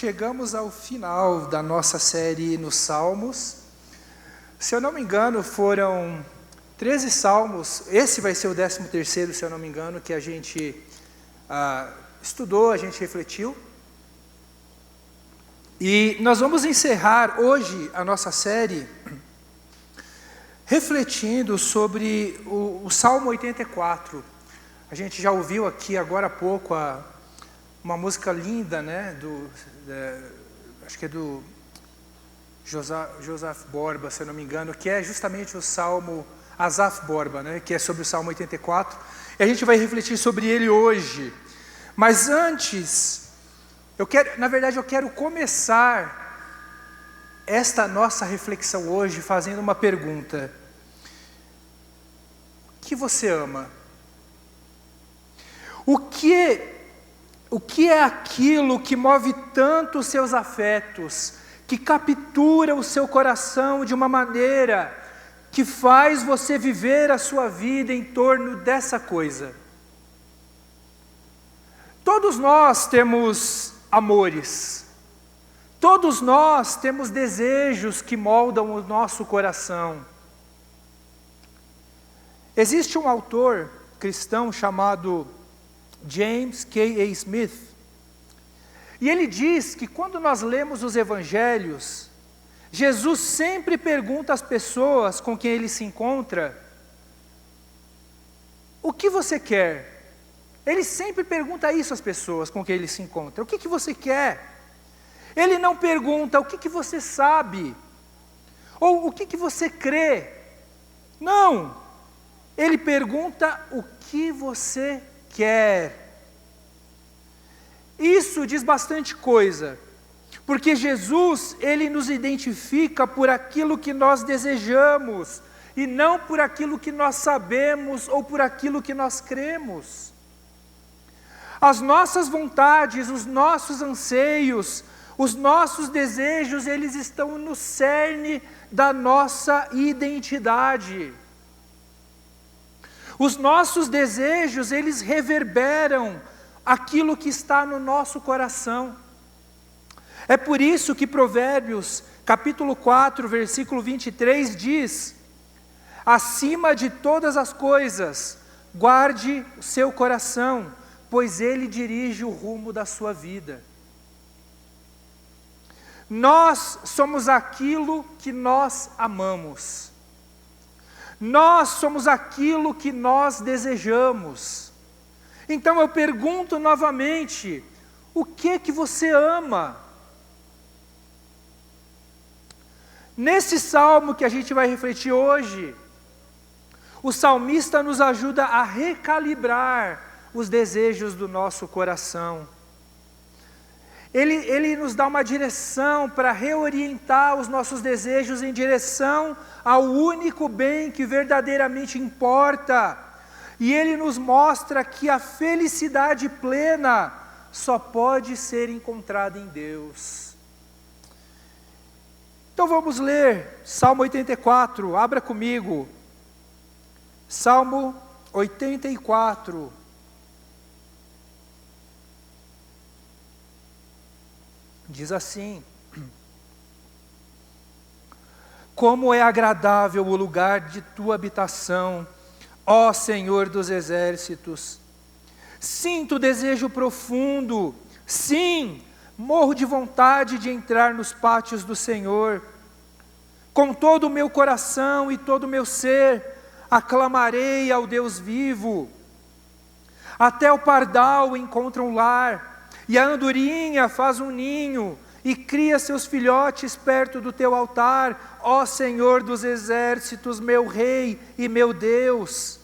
chegamos ao final da nossa série nos Salmos. Se eu não me engano, foram 13 salmos, esse vai ser o 13º, se eu não me engano, que a gente estudou, a gente refletiu. E nós vamos encerrar hoje a nossa série refletindo sobre o Salmo 84. A gente já ouviu aqui agora há pouco uma música linda, né, acho que é do Joseph Borba, se eu não me engano, que é justamente o Salmo Asaf Borba, né, que é sobre o Salmo 84, e a gente vai refletir sobre ele hoje. Mas antes, eu quero começar esta nossa reflexão hoje fazendo uma pergunta: o que você ama? O que é aquilo que move tanto os seus afetos, que captura o seu coração de uma maneira que faz você viver a sua vida em torno dessa coisa? Todos nós temos amores, todos nós temos desejos que moldam o nosso coração. Existe um autor cristão chamado James K.A. Smith, e ele diz que quando nós lemos os evangelhos, Jesus sempre pergunta às pessoas com quem ele se encontra: o que você quer? Ele sempre pergunta isso às pessoas com quem ele se encontra: o que você quer? Ele não pergunta o que você sabe, ou o que você crê. Não, ele pergunta o que você quer. Isso diz bastante coisa, porque Jesus, ele nos identifica por aquilo que nós desejamos, e não por aquilo que nós sabemos ou por aquilo que nós cremos. As nossas vontades, os nossos anseios, os nossos desejos, eles estão no cerne da nossa identidade. Os nossos desejos, eles reverberam aquilo que está no nosso coração. É por isso que Provérbios, capítulo 4, versículo 23 diz: acima de todas as coisas, guarde o seu coração, pois ele dirige o rumo da sua vida. Nós somos aquilo que nós amamos. Nós somos aquilo que nós desejamos. Então eu pergunto novamente: o que você ama? Nesse salmo que a gente vai refletir hoje, o salmista nos ajuda a recalibrar os desejos do nosso coração. Ele nos dá uma direção para reorientar os nossos desejos em direção ao único bem que verdadeiramente importa. E ele nos mostra que a felicidade plena só pode ser encontrada em Deus. Então vamos ler Salmo 84, abra comigo. Salmo 84. Diz assim: como é agradável o lugar de tua habitação, ó Senhor dos exércitos. Sinto desejo profundo, sim, morro de vontade de entrar nos pátios do Senhor. Com todo o meu coração e todo o meu ser, aclamarei ao Deus vivo. Até o pardal encontra um lar, e a andorinha faz um ninho, e cria seus filhotes perto do teu altar, ó Senhor dos exércitos, meu Rei e meu Deus.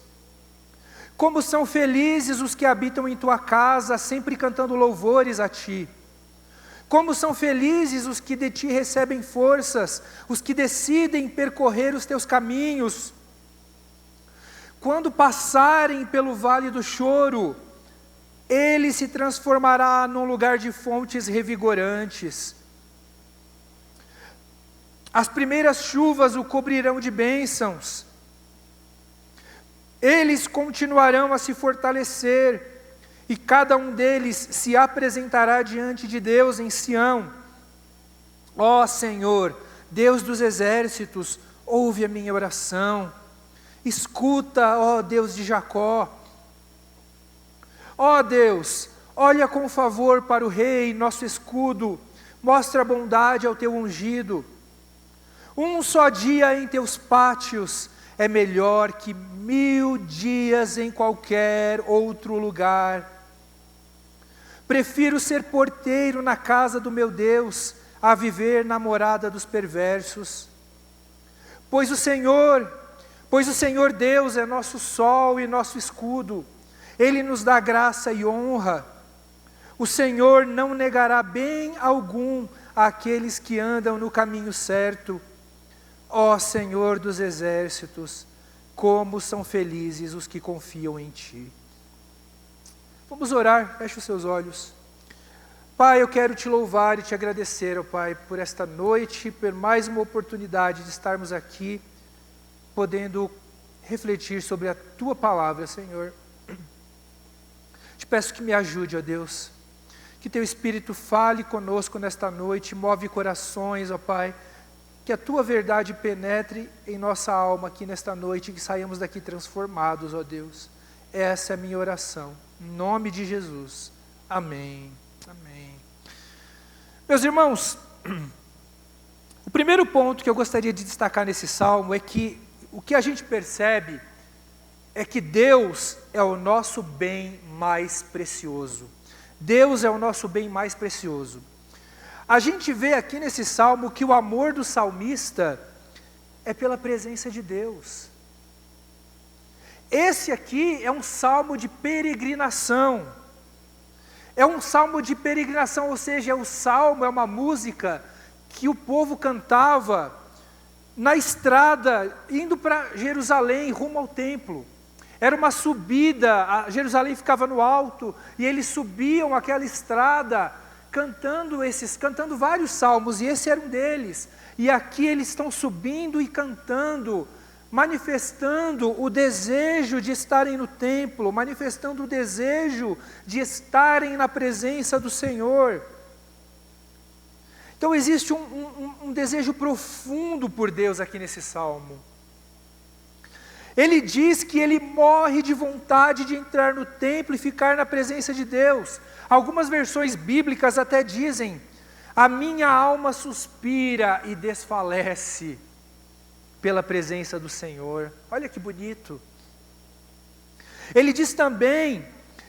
Como são felizes os que habitam em tua casa, sempre cantando louvores a ti. Como são felizes os que de ti recebem forças, os que decidem percorrer os teus caminhos. Quando passarem pelo vale do choro, ele se transformará num lugar de fontes revigorantes. As primeiras chuvas o cobrirão de bênçãos. Eles continuarão a se fortalecer, e cada um deles se apresentará diante de Deus em Sião. Ó Senhor, Deus dos exércitos, ouve a minha oração. Escuta, ó Deus de Jacó. Ó Deus, olha com favor para o rei, nosso escudo, mostra bondade ao teu ungido. Um só dia em teus pátios é melhor que 1000 dias em qualquer outro lugar. Prefiro ser porteiro na casa do meu Deus, a viver na morada dos perversos. Pois o Senhor Deus é nosso sol e nosso escudo. Ele nos dá graça e honra. O Senhor não negará bem algum àqueles que andam no caminho certo. Ó Senhor dos exércitos, como são felizes os que confiam em Ti. Vamos orar, feche os seus olhos. Pai, eu quero Te louvar e Te agradecer, ó Pai, por esta noite, por mais uma oportunidade de estarmos aqui, podendo refletir sobre a Tua palavra, Senhor. Te peço que me ajude, ó Deus, que Teu Espírito fale conosco nesta noite, move corações, ó Pai, que a Tua verdade penetre em nossa alma aqui nesta noite, e que saiamos daqui transformados, ó Deus. Essa é a minha oração, em nome de Jesus. Amém. Amém. Meus irmãos, o primeiro ponto que eu gostaria de destacar nesse salmo é que o que a gente percebe é que Deus é o nosso bem mais precioso. Deus é o nosso bem mais precioso. A gente vê aqui nesse salmo que o amor do salmista é pela presença de Deus. Esse aqui é um salmo de peregrinação. É um salmo de peregrinação, ou seja, é uma música que o povo cantava na estrada, indo para Jerusalém, rumo ao templo. Era uma subida, Jerusalém ficava no alto, e eles subiam aquela estrada, cantando vários salmos, e esse era um deles. E aqui eles estão subindo e cantando, manifestando o desejo de estarem no templo, manifestando o desejo de estarem na presença do Senhor. Então existe um desejo profundo por Deus aqui nesse salmo. Ele diz que ele morre de vontade de entrar no templo e ficar na presença de Deus. Algumas versões bíblicas até dizem: a minha alma suspira e desfalece pela presença do Senhor. Olha que bonito. Ele diz também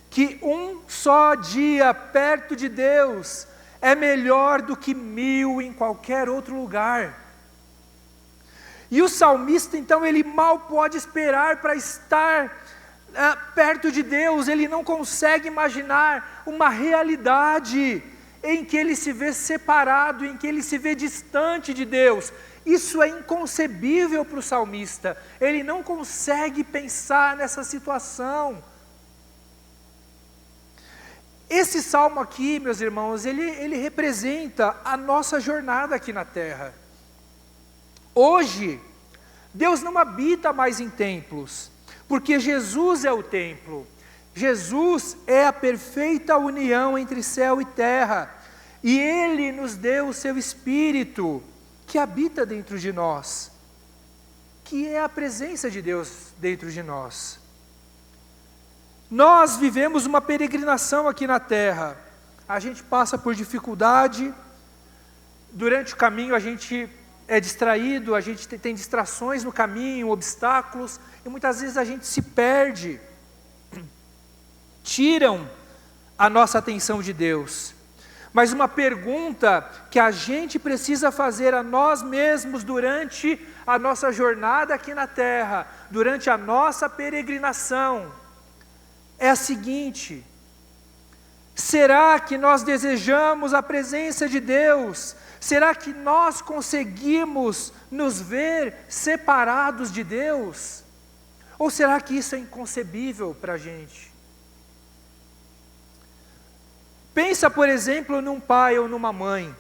que um só dia perto de Deus é melhor do que 1000 em qualquer outro lugar. E o salmista, então, ele mal pode esperar para estar perto de Deus. Ele não consegue imaginar uma realidade em que ele se vê separado, em que ele se vê distante de Deus. Isso é inconcebível para o salmista. Ele não consegue pensar nessa situação. Esse salmo aqui, meus irmãos, ele representa a nossa jornada aqui na terra. Hoje, Deus não habita mais em templos, porque Jesus é o templo. Jesus é a perfeita união entre céu e terra, e Ele nos deu o seu Espírito, que habita dentro de nós, que é a presença de Deus dentro de nós. Nós vivemos uma peregrinação aqui na terra. A gente passa por dificuldade, durante o caminho a gente é distraído, a gente tem distrações no caminho, obstáculos, e muitas vezes a gente se perde, tiram a nossa atenção de Deus. Mas uma pergunta que a gente precisa fazer a nós mesmos durante a nossa jornada aqui na terra, durante a nossa peregrinação, é a seguinte: será que nós desejamos a presença de Deus? Será que nós conseguimos nos ver separados de Deus? Ou será que isso é inconcebível para a gente? Pensa, por exemplo, num pai ou numa mãe.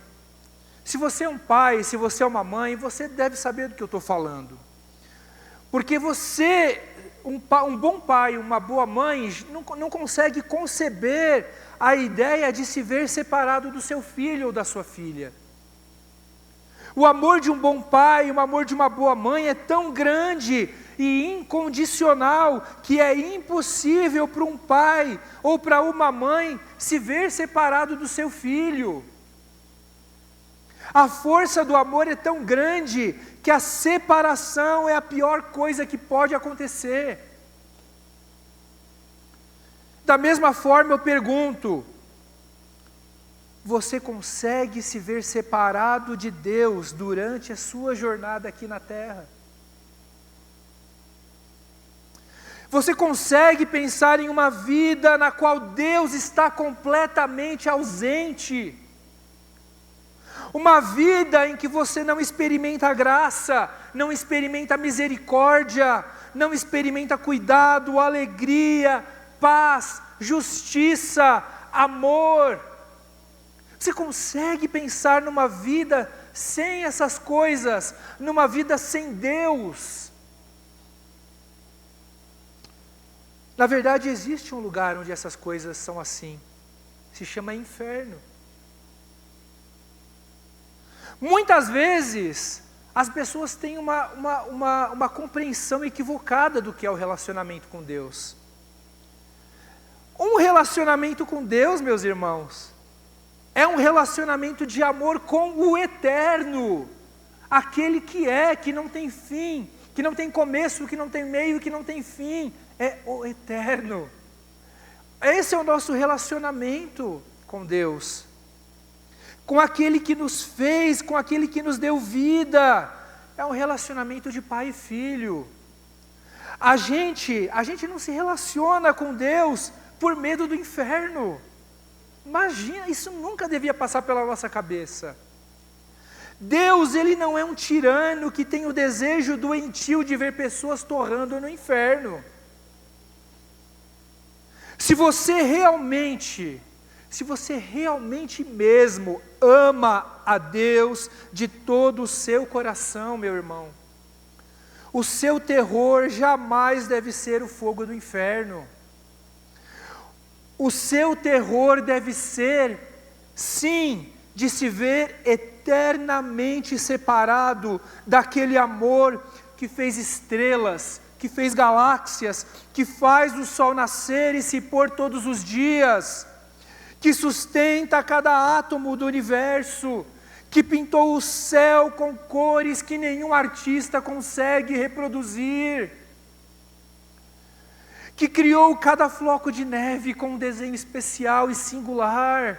Se você é um pai, se você é uma mãe, você deve saber do que eu estou falando. Porque você um bom pai, uma boa mãe, não consegue conceber a ideia de se ver separado do seu filho ou da sua filha. O amor de um bom pai, o amor de uma boa mãe é tão grande e incondicional que é impossível para um pai ou para uma mãe se ver separado do seu filho. A força do amor é tão grande que a separação é a pior coisa que pode acontecer. Da mesma forma eu pergunto, você consegue se ver separado de Deus durante a sua jornada aqui na terra? Você consegue pensar em uma vida na qual Deus está completamente ausente? Uma vida em que você não experimenta a graça, não experimenta a misericórdia, não experimenta cuidado, alegria, paz, justiça, amor. Você consegue pensar numa vida sem essas coisas, numa vida sem Deus? Na verdade, existe um lugar onde essas coisas são assim. Se chama inferno. Muitas vezes, as pessoas têm uma compreensão equivocada do que é o relacionamento com Deus. Um relacionamento com Deus, meus irmãos, é um relacionamento de amor com o eterno. Aquele que não tem fim, que não tem começo, que não tem meio, que não tem fim. É o eterno. Esse é o nosso relacionamento com Deus. Com aquele que nos fez, com aquele que nos deu vida. É um relacionamento de pai e filho. A gente não se relaciona com Deus por medo do inferno. Imagina, isso nunca devia passar pela nossa cabeça. Deus, Ele não é um tirano que tem o desejo doentio de ver pessoas torrando no inferno. Se você realmente mesmo ama a Deus de todo o seu coração, meu irmão, o seu terror jamais deve ser o fogo do inferno. O seu terror deve ser, sim, de se ver eternamente separado daquele amor que fez estrelas, que fez galáxias, que faz o sol nascer e se pôr todos os dias, que sustenta cada átomo do universo, que pintou o céu com cores que nenhum artista consegue reproduzir, que criou cada floco de neve com um desenho especial e singular,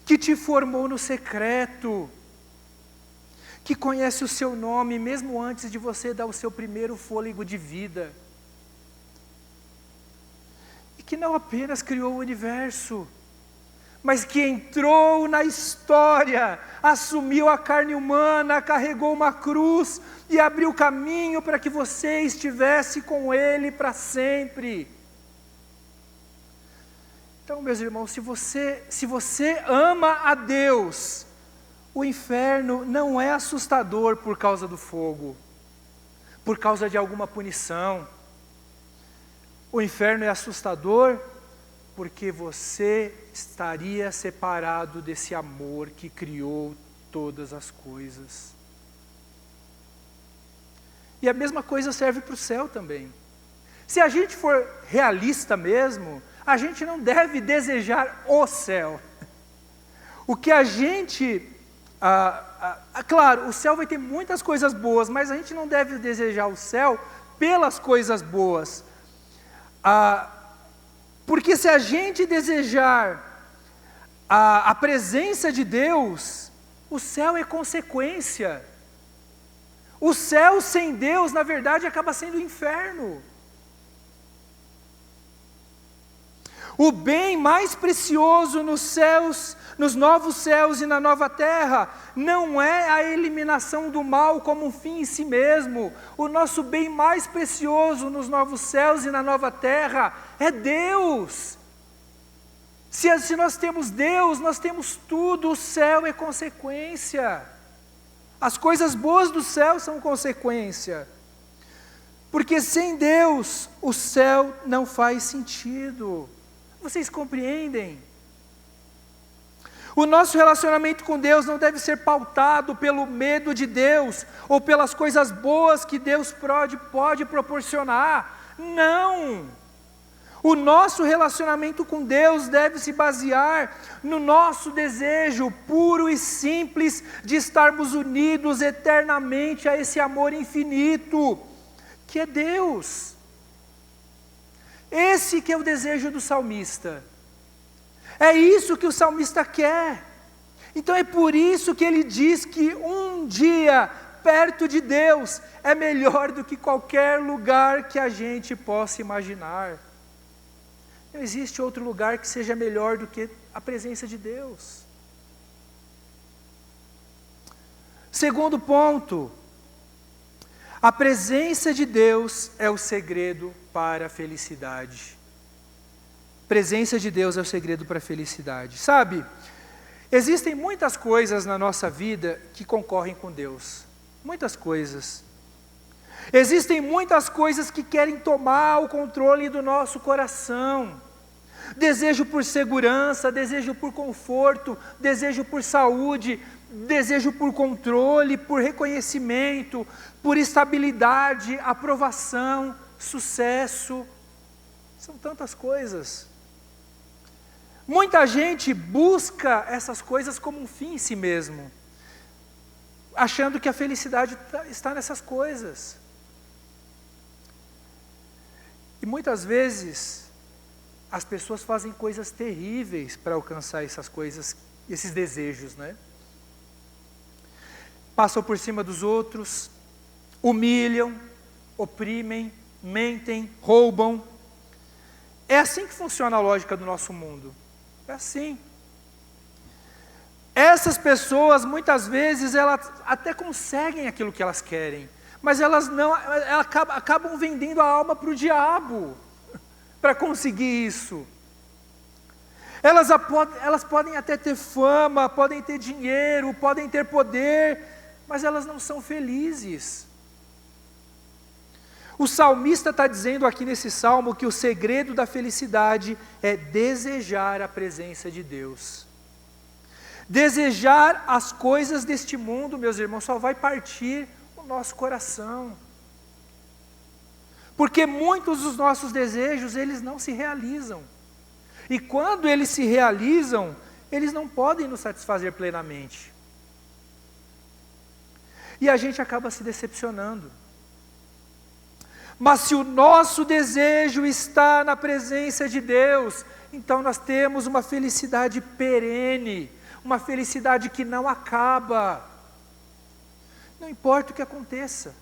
que te formou no secreto, que conhece o seu nome mesmo antes de você dar o seu primeiro fôlego de vida, e que não apenas criou o universo, mas que entrou na história, assumiu a carne humana, carregou uma cruz e abriu caminho para que você estivesse com Ele para sempre. Então, meus irmãos, se você ama a Deus, o inferno não é assustador por causa do fogo, por causa de alguma punição. O inferno é assustador porque você estaria separado desse amor que criou todas as coisas. E a mesma coisa serve para o céu também. Se a gente for realista mesmo, a gente não deve desejar o céu. O que a gente... claro, o céu vai ter muitas coisas boas, mas a gente não deve desejar o céu pelas coisas boas. Porque se a gente desejar a presença de Deus, o céu é consequência. O céu sem Deus, na verdade, acaba sendo o inferno. O bem mais precioso nos céus, nos novos céus e na nova terra, não é a eliminação do mal como um fim em si mesmo. O nosso bem mais precioso nos novos céus e na nova terra é Deus. Se nós temos Deus, nós temos tudo, o céu é consequência. As coisas boas do céu são consequência. Porque sem Deus, o céu não faz sentido. Vocês compreendem? O nosso relacionamento com Deus não deve ser pautado pelo medo de Deus, ou pelas coisas boas que Deus pode proporcionar. Não! O nosso relacionamento com Deus deve se basear no nosso desejo puro e simples de estarmos unidos eternamente a esse amor infinito, que é Deus. Esse que é o desejo do salmista. É isso que o salmista quer. Então é por isso que ele diz que um dia perto de Deus é melhor do que qualquer lugar que a gente possa imaginar. Não existe outro lugar que seja melhor do que a presença de Deus. Segundo ponto, a presença de Deus é o segredo para a felicidade. A presença de Deus é o segredo para a felicidade. Sabe, existem muitas coisas na nossa vida que concorrem com Deus. Muitas coisas. Existem muitas coisas que querem tomar o controle do nosso coração. Desejo por segurança, desejo por conforto, desejo por saúde, desejo por controle, por reconhecimento, por estabilidade, aprovação, sucesso. São tantas coisas. Muita gente busca essas coisas como um fim em si mesmo, achando que a felicidade está nessas coisas. E muitas vezes, as pessoas fazem coisas terríveis para alcançar essas coisas, esses desejos, né? Passam por cima dos outros, humilham, oprimem, mentem, roubam. É assim que funciona a lógica do nosso mundo. É assim. Essas pessoas, muitas vezes, elas até conseguem aquilo que elas querem, mas elas acabam vendendo a alma para o diabo, para conseguir isso. Elas podem até ter fama, podem ter dinheiro, podem ter poder, mas elas não são felizes. O salmista está dizendo aqui nesse salmo que o segredo da felicidade é desejar a presença de Deus. Desejar as coisas deste mundo, meus irmãos, só vai partir o nosso coração. Porque muitos dos nossos desejos, eles não se realizam. E quando eles se realizam, eles não podem nos satisfazer plenamente. E a gente acaba se decepcionando. Mas se o nosso desejo está na presença de Deus, então nós temos uma felicidade perene, uma felicidade que não acaba. Não importa o que aconteça.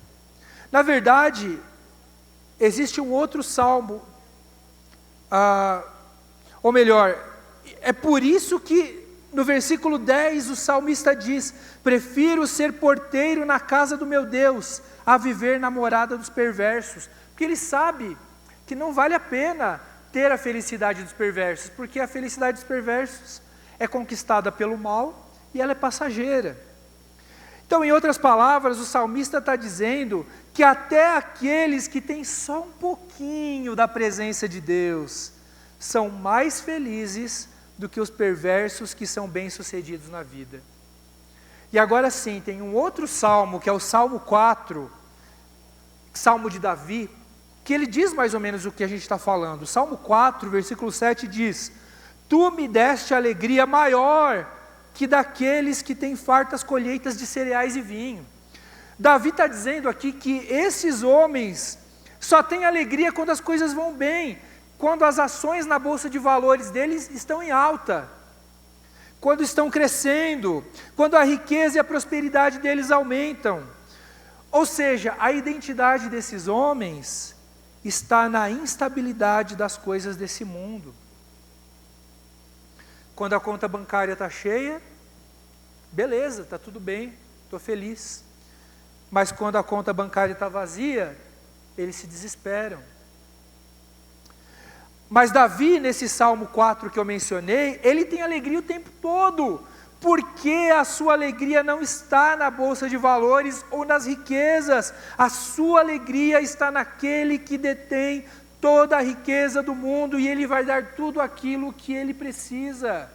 Na verdade, existe um outro salmo, ou melhor, é por isso que no versículo 10 o salmista diz: prefiro ser porteiro na casa do meu Deus, a viver na morada dos perversos, porque ele sabe que não vale a pena ter a felicidade dos perversos, porque a felicidade dos perversos é conquistada pelo mal e ela é passageira. Então, em outras palavras, o salmista está dizendo que até aqueles que têm só um pouquinho da presença de Deus são mais felizes do que os perversos que são bem-sucedidos na vida. E agora sim, tem um outro salmo, que é o Salmo 4, Salmo de Davi, que ele diz mais ou menos o que a gente está falando. O Salmo 4, versículo 7 diz: tu me deste alegria maior que daqueles que têm fartas colheitas de cereais e vinho. Davi está dizendo aqui que esses homens só têm alegria quando as coisas vão bem, quando as ações na bolsa de valores deles estão em alta, quando estão crescendo, quando a riqueza e a prosperidade deles aumentam. Ou seja, a identidade desses homens está na instabilidade das coisas desse mundo. Quando a conta bancária está cheia, beleza, está tudo bem, estou feliz. Mas quando a conta bancária está vazia, eles se desesperam. Mas Davi, nesse Salmo 4 que eu mencionei, ele tem alegria o tempo todo, Porque a sua alegria não está na bolsa de valores ou nas riquezas. A sua alegria está naquele que detém toda a riqueza do mundo e Ele vai dar tudo aquilo que Ele precisa.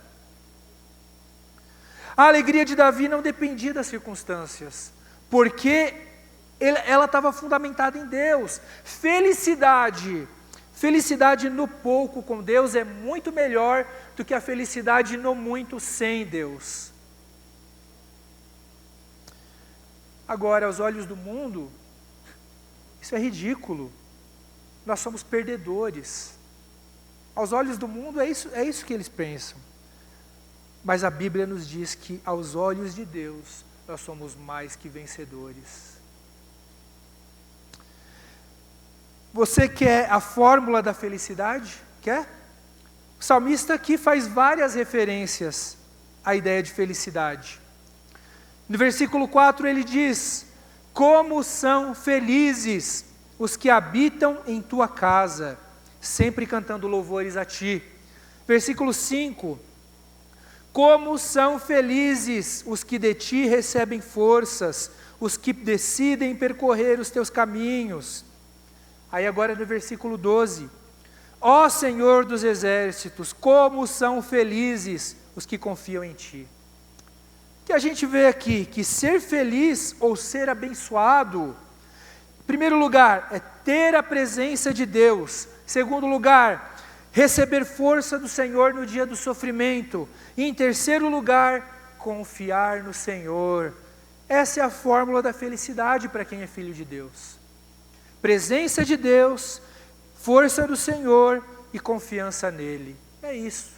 A alegria de Davi não dependia das circunstâncias, porque ela estava fundamentada em Deus. Felicidade no pouco com Deus é muito melhor do que a felicidade no muito sem Deus. Agora, aos olhos do mundo, isso é ridículo. Nós somos perdedores. Aos olhos do mundo, é isso que eles pensam. Mas a Bíblia nos diz que, aos olhos de Deus, nós somos mais que vencedores. Você quer a fórmula da felicidade? Quer? O salmista aqui faz várias referências à ideia de felicidade. No versículo 4 ele diz: como são felizes os que habitam em tua casa, sempre cantando louvores a ti. Versículo 5: como são felizes os que de ti recebem forças, os que decidem percorrer os teus caminhos. Aí agora no versículo 12: ó Senhor dos exércitos, como são felizes os que confiam em ti. O que a gente vê aqui, que ser feliz ou ser abençoado, em primeiro lugar, é ter a presença de Deus. Em segundo lugar, receber força do Senhor no dia do sofrimento. E em terceiro lugar, confiar no Senhor. Essa é a fórmula da felicidade para quem é filho de Deus. Presença de Deus, força do Senhor e confiança nele. É isso.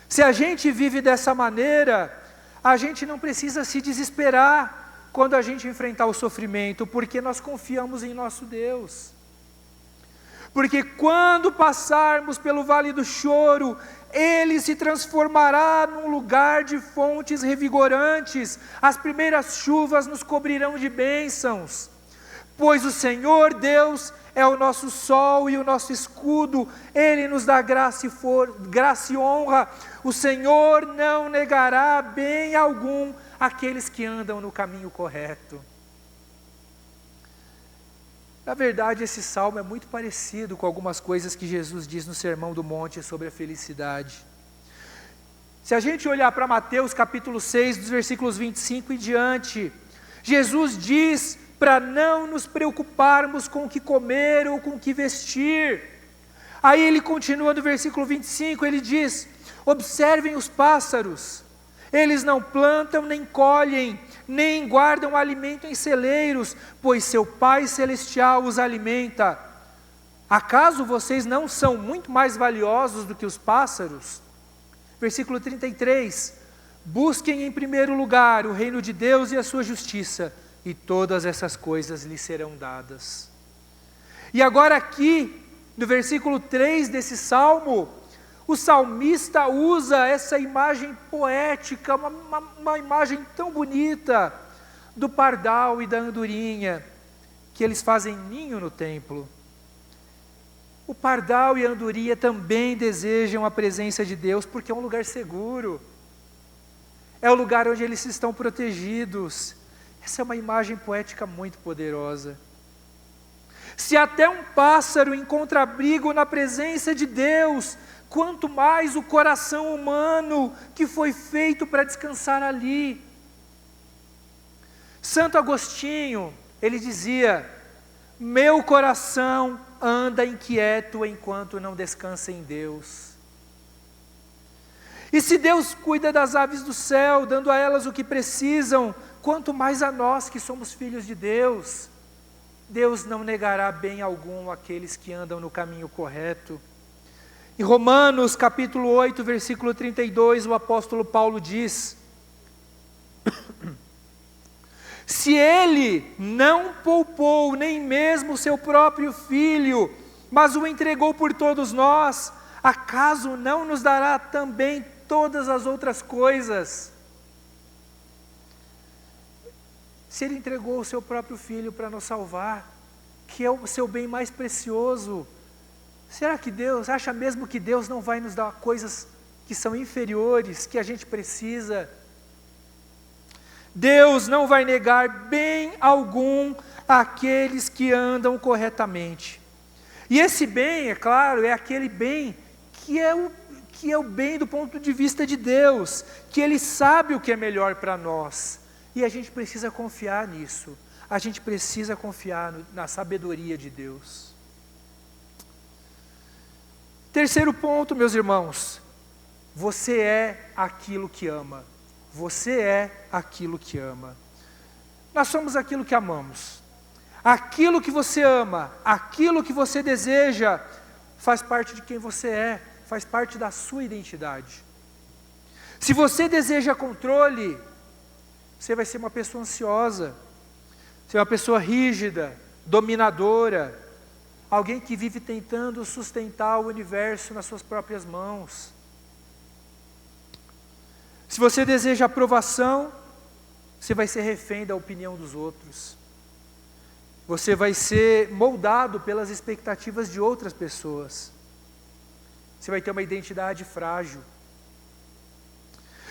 Se a gente vive dessa maneira, a gente não precisa se desesperar quando a gente enfrentar o sofrimento, porque nós confiamos em nosso Deus. Porque quando passarmos pelo vale do choro, Ele se transformará num lugar de fontes revigorantes. As primeiras chuvas nos cobrirão de bênçãos. Pois o Senhor Deus é o nosso sol e o nosso escudo. Ele nos dá graça e honra. O Senhor não negará bem algum àqueles que andam no caminho correto. Na verdade, esse salmo é muito parecido com algumas coisas que Jesus diz no Sermão do Monte sobre a felicidade. Se a gente olhar para Mateus capítulo 6, dos versículos 25 e diante, Jesus diz para não nos preocuparmos com o que comer ou com o que vestir. Aí ele continua no versículo 25, ele diz: observem os pássaros, eles não plantam nem colhem, nem guardam alimento em celeiros, pois seu Pai Celestial os alimenta. Acaso vocês não são muito mais valiosos do que os pássaros? Versículo 33, busquem em primeiro lugar o reino de Deus e a sua justiça, e todas essas coisas lhes serão dadas. E agora aqui, no versículo 3 desse salmo, o salmista usa essa imagem poética, uma imagem tão bonita, do pardal e da andorinha, que eles fazem ninho no templo. O pardal e a andorinha também desejam a presença de Deus, porque é um lugar seguro, é o lugar onde eles estão protegidos. Essa é uma imagem poética muito poderosa. Se até um pássaro encontra abrigo na presença de Deus, quanto mais o coração humano que foi feito para descansar ali. Santo Agostinho, ele dizia: meu coração anda inquieto enquanto não descansa em Deus. E se Deus cuida das aves do céu, dando a elas o que precisam, quanto mais a nós que somos filhos de Deus. Deus não negará bem algum àqueles que andam no caminho correto. Em Romanos capítulo 8, versículo 32, o apóstolo Paulo diz: se Ele não poupou nem mesmo o seu próprio Filho, mas o entregou por todos nós, acaso não nos dará também todas as outras coisas? Se Ele entregou o seu próprio Filho para nos salvar, que é o seu bem mais precioso, será que Deus, acha mesmo que Deus não vai nos dar coisas que são inferiores, que a gente precisa. Deus não vai negar bem algum àqueles que andam corretamente. E esse bem, é claro, é aquele bem que é o bem do ponto de vista de Deus, que Ele sabe o que é melhor para nós. E a gente precisa confiar nisso. A gente precisa confiar na sabedoria de Deus. Terceiro ponto, meus irmãos. Você é aquilo que ama. Você é aquilo que ama. Nós somos aquilo que amamos. Aquilo que você ama, aquilo que você deseja, faz parte de quem você é, faz parte da sua identidade. Se você deseja controle, você vai ser uma pessoa ansiosa, você é uma pessoa rígida, dominadora, alguém que vive tentando sustentar o universo nas suas próprias mãos. Se você deseja aprovação, você vai ser refém da opinião dos outros. Você vai ser moldado pelas expectativas de outras pessoas. Você vai ter uma identidade frágil.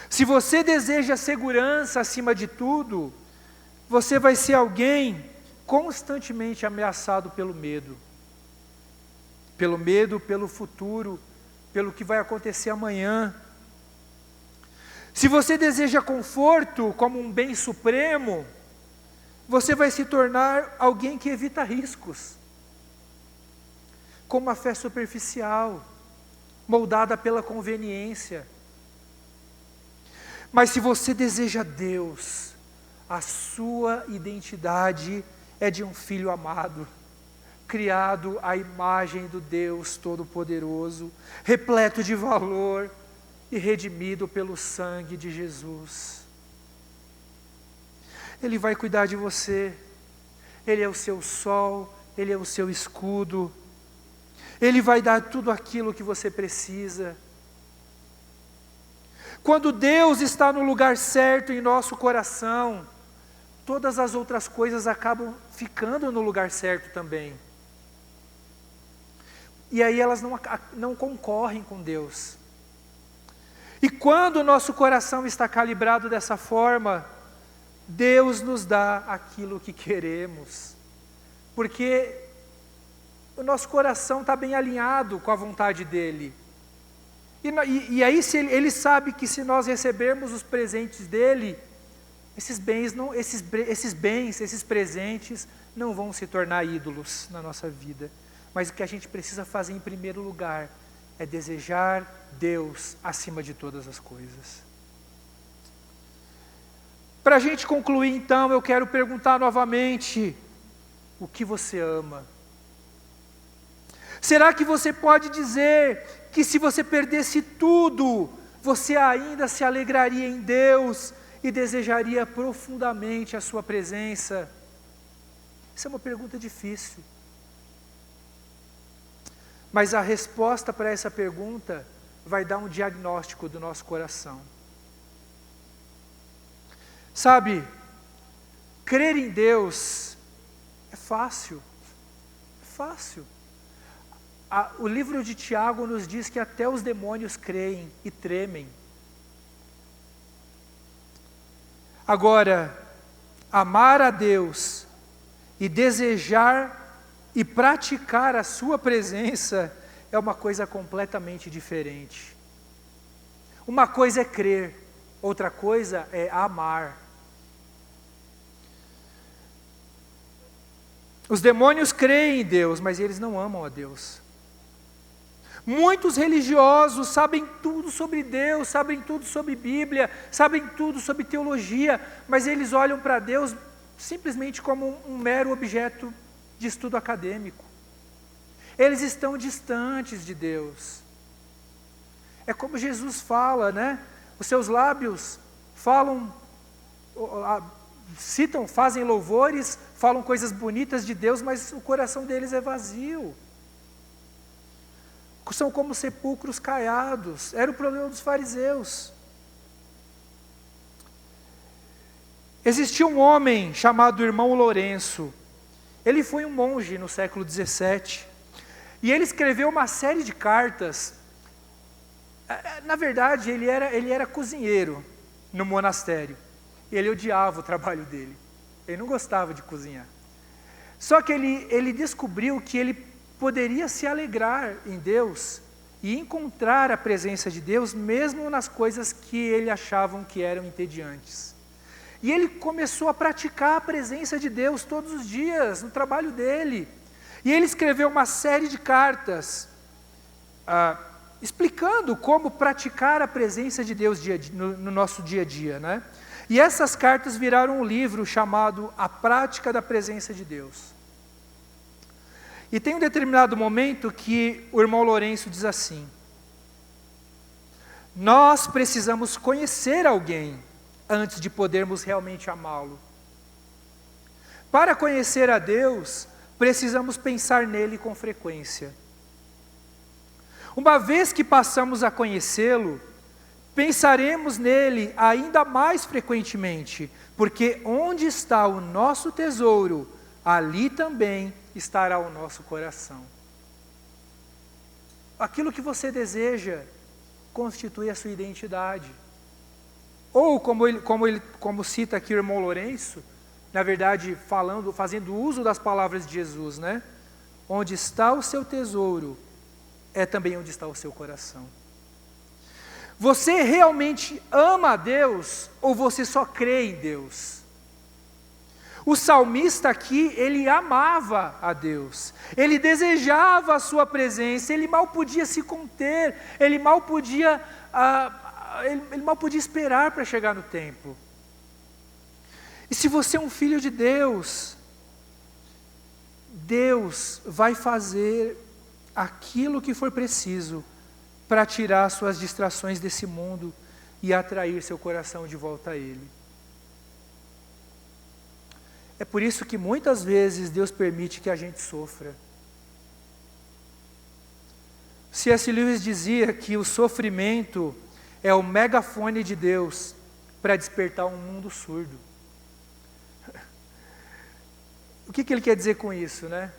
Se você deseja segurança acima de tudo, você vai ser alguém constantemente ameaçado pelo medo. Pelo medo, pelo futuro, pelo que vai acontecer amanhã. Se você deseja conforto como um bem supremo, você vai se tornar alguém que evita riscos, com uma fé superficial, moldada pela conveniência. Mas se você deseja Deus, a sua identidade é de um filho amado, criado à imagem do Deus Todo-Poderoso, repleto de valor e redimido pelo sangue de Jesus. Ele vai cuidar de você, Ele é o seu sol, Ele é o seu escudo, Ele vai dar tudo aquilo que você precisa. Quando Deus está no lugar certo em nosso coração, todas as outras coisas acabam ficando no lugar certo também. E aí elas não concorrem com Deus. E quando o nosso coração está calibrado dessa forma, Deus nos dá aquilo que queremos, porque o nosso coração está bem alinhado com a vontade dEle. E aí Ele sabe que se nós recebermos os presentes dEle, esses presentes não vão se tornar ídolos na nossa vida. Mas o que a gente precisa fazer em primeiro lugar é desejar Deus acima de todas as coisas. Para a gente concluir então, eu quero perguntar novamente, o que você ama? Será que você pode dizer que se você perdesse tudo, você ainda se alegraria em Deus e desejaria profundamente a sua presença? Isso é uma pergunta difícil. Mas a resposta para essa pergunta vai dar um diagnóstico do nosso coração. Sabe, crer em Deus é fácil, é fácil. O livro de Tiago nos diz que até os demônios creem e tremem. Agora, amar a Deus e desejar e praticar a sua presença é uma coisa completamente diferente. Uma coisa é crer, outra coisa é amar. Os demônios creem em Deus, mas eles não amam a Deus. Muitos religiosos sabem tudo sobre Deus, sabem tudo sobre Bíblia, sabem tudo sobre teologia, mas eles olham para Deus simplesmente como um mero objeto de estudo acadêmico. Eles estão distantes de Deus. É como Jesus fala, né? Os seus lábios falam, citam, fazem louvores, falam coisas bonitas de Deus, mas o coração deles é vazio. São como sepulcros caiados. Era o problema dos fariseus. Existia um homem chamado Irmão Lourenço. Ele foi um monge no século XVII. E ele escreveu uma série de cartas Na verdade, ele era cozinheiro no monastério. E ele odiava o trabalho dele. Ele não gostava de cozinhar. Só que ele descobriu que ele poderia se alegrar em Deus e encontrar a presença de Deus mesmo nas coisas que ele achavam que eram entediantes. E ele começou a praticar a presença de Deus todos os dias no trabalho dele. E ele escreveu uma série de cartas explicando como praticar a presença de Deus no nosso dia a dia, né? E essas cartas viraram um livro chamado A Prática da Presença de Deus. E tem um determinado momento que o irmão Lourenço diz assim: nós precisamos conhecer alguém antes de podermos realmente amá-lo. Para conhecer a Deus, precisamos pensar nele com frequência. Uma vez que passamos a conhecê-lo, pensaremos nele ainda mais frequentemente, porque onde está o nosso tesouro, ali também estará o nosso coração. Aquilo que você deseja constitui a sua identidade. Ou, como cita aqui o irmão Lourenço, na verdade, fazendo uso das palavras de Jesus, né? Onde está o seu tesouro, é também onde está o seu coração. Você realmente ama a Deus ou você só crê em Deus? O salmista aqui, ele amava a Deus, ele desejava a sua presença, ele mal podia se conter, ele mal podia esperar para chegar no templo. E se você é um filho de Deus, Deus vai fazer aquilo que for preciso para tirar suas distrações desse mundo e atrair seu coração de volta a Ele. É por isso que muitas vezes Deus permite que a gente sofra. C.S. Lewis dizia que o sofrimento é o megafone de Deus para despertar um mundo surdo. O que ele quer dizer com isso, né?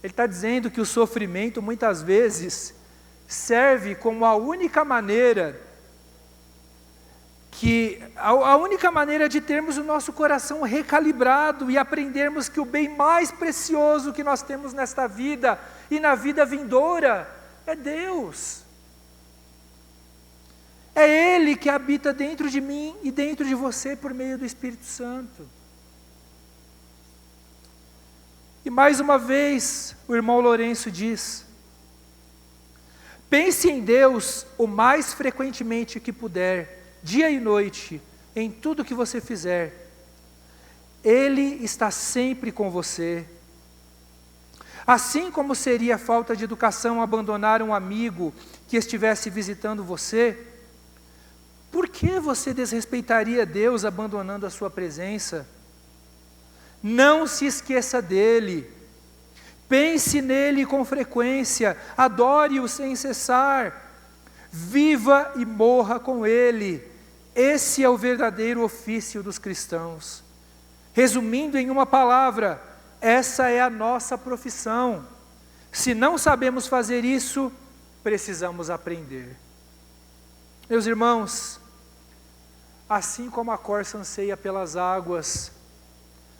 Ele está dizendo que o sofrimento muitas vezes serve como a única maneira de termos o nosso coração recalibrado e aprendermos que o bem mais precioso que nós temos nesta vida e na vida vindoura é Deus. É Ele que habita dentro de mim e dentro de você por meio do Espírito Santo. E mais uma vez, o irmão Lourenço diz: pense em Deus o mais frequentemente que puder, dia e noite, em tudo que você fizer. Ele está sempre com você. Assim como seria falta de educação abandonar um amigo que estivesse visitando você, por que você desrespeitaria Deus abandonando a sua presença? Não se esqueça dele. Pense nele com frequência, adore-o sem cessar. Viva e morra com ele. Esse é o verdadeiro ofício dos cristãos. Resumindo em uma palavra, essa é a nossa profissão. Se não sabemos fazer isso, precisamos aprender. Meus irmãos, assim como a corça anseia pelas águas,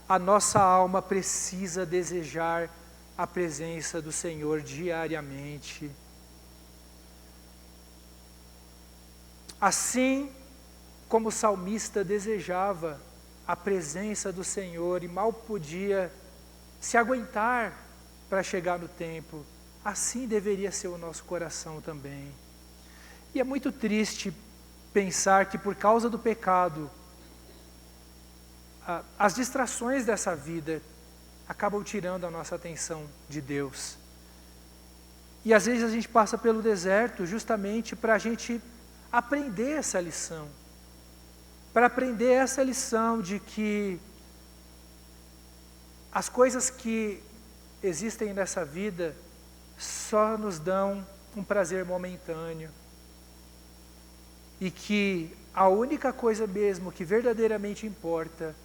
a nossa alma precisa desejar a presença do Senhor diariamente. Assim como o salmista desejava a presença do Senhor e mal podia se aguentar para chegar no templo, assim deveria ser o nosso coração também. E é muito triste pensar que por causa do pecado, as distrações dessa vida acabam tirando a nossa atenção de Deus. E às vezes a gente passa pelo deserto justamente para a gente aprender essa lição. Para aprender essa lição de que as coisas que existem nessa vida só nos dão um prazer momentâneo. E que a única coisa mesmo que verdadeiramente importa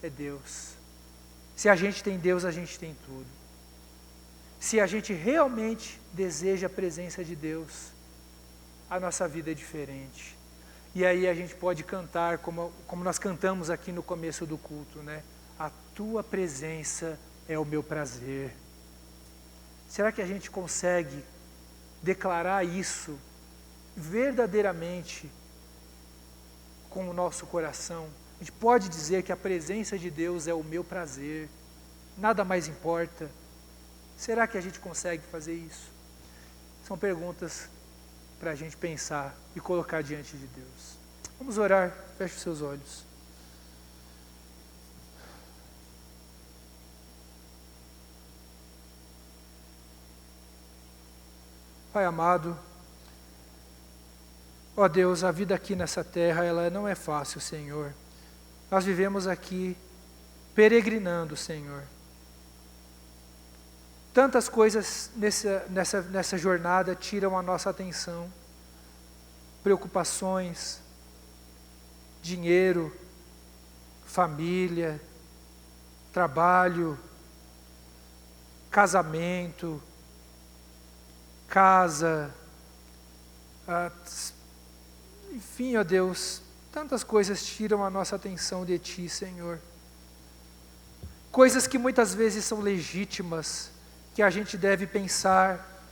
é Deus. Se a gente tem Deus, a gente tem tudo. Se a gente realmente deseja a presença de Deus, a nossa vida é diferente. E aí a gente pode cantar como nós cantamos aqui no começo do culto, né? A tua presença é o meu prazer. Será que a gente consegue declarar isso verdadeiramente com o nosso coração? A gente pode dizer que a presença de Deus é o meu prazer, nada mais importa. Será que a gente consegue fazer isso? São perguntas para a gente pensar e colocar diante de Deus. Vamos orar, feche os seus olhos. Pai amado, ó Deus, a vida aqui nessa terra, ela não é fácil, Senhor. Nós vivemos aqui peregrinando, Senhor. Tantas coisas nessa jornada tiram a nossa atenção. Preocupações, dinheiro, família, trabalho, casamento, casa, enfim, ó Deus, tantas coisas tiram a nossa atenção de Ti, Senhor. Coisas que muitas vezes são legítimas, que a gente deve pensar,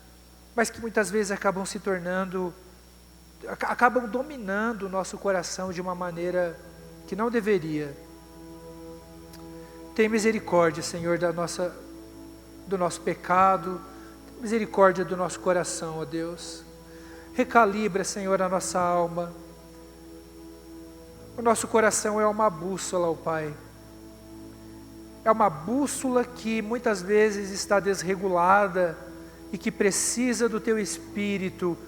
mas que muitas vezes acabam dominando o nosso coração de uma maneira que não deveria. Tem misericórdia, Senhor, do nosso pecado, misericórdia do nosso coração, ó Deus. Recalibra, Senhor, a nossa alma. O nosso coração é uma bússola, ó Pai. É uma bússola que muitas vezes está desregulada e que precisa do Teu Espírito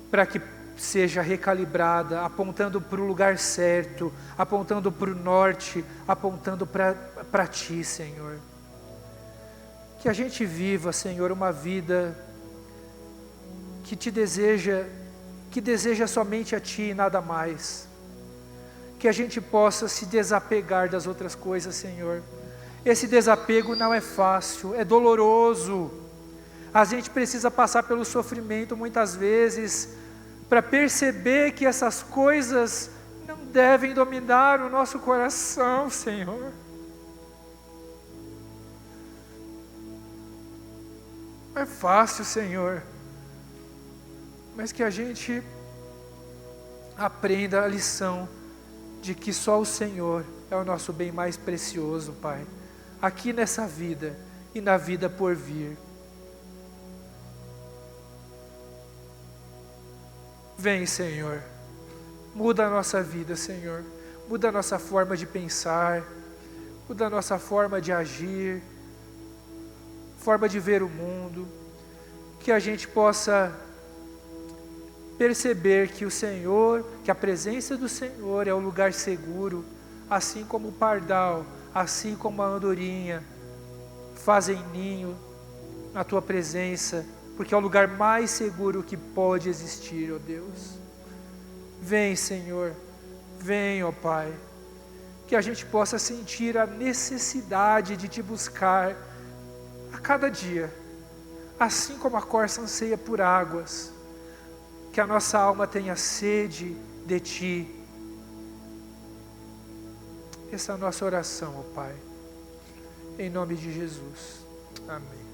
para que seja recalibrada, apontando para o lugar certo, apontando para o norte, apontando para Ti, Senhor. Que a gente viva, Senhor, uma vida que deseja somente a Ti e nada mais. Que a gente possa se desapegar das outras coisas, Senhor. Esse desapego não é fácil, é doloroso. A gente precisa passar pelo sofrimento muitas vezes para perceber que essas coisas não devem dominar o nosso coração, Senhor. Não é fácil, Senhor, mas que a gente aprenda a lição de que só o Senhor é o nosso bem mais precioso, Pai, aqui nessa vida e na vida por vir. Vem, Senhor, muda a nossa vida, Senhor, muda a nossa forma de pensar, muda a nossa forma de agir, forma de ver o mundo, que a gente possa perceber que o Senhor, que a presença do Senhor é o lugar seguro, assim como o pardal, assim como a andorinha fazem ninho na Tua presença, porque é o lugar mais seguro que pode existir, ó Deus. Vem, Senhor, vem, ó Pai, que a gente possa sentir a necessidade de Te buscar a cada dia, assim como a corça anseia por águas, que a nossa alma tenha sede de Ti. Essa é a nossa oração, ó Pai, em nome de Jesus, amém.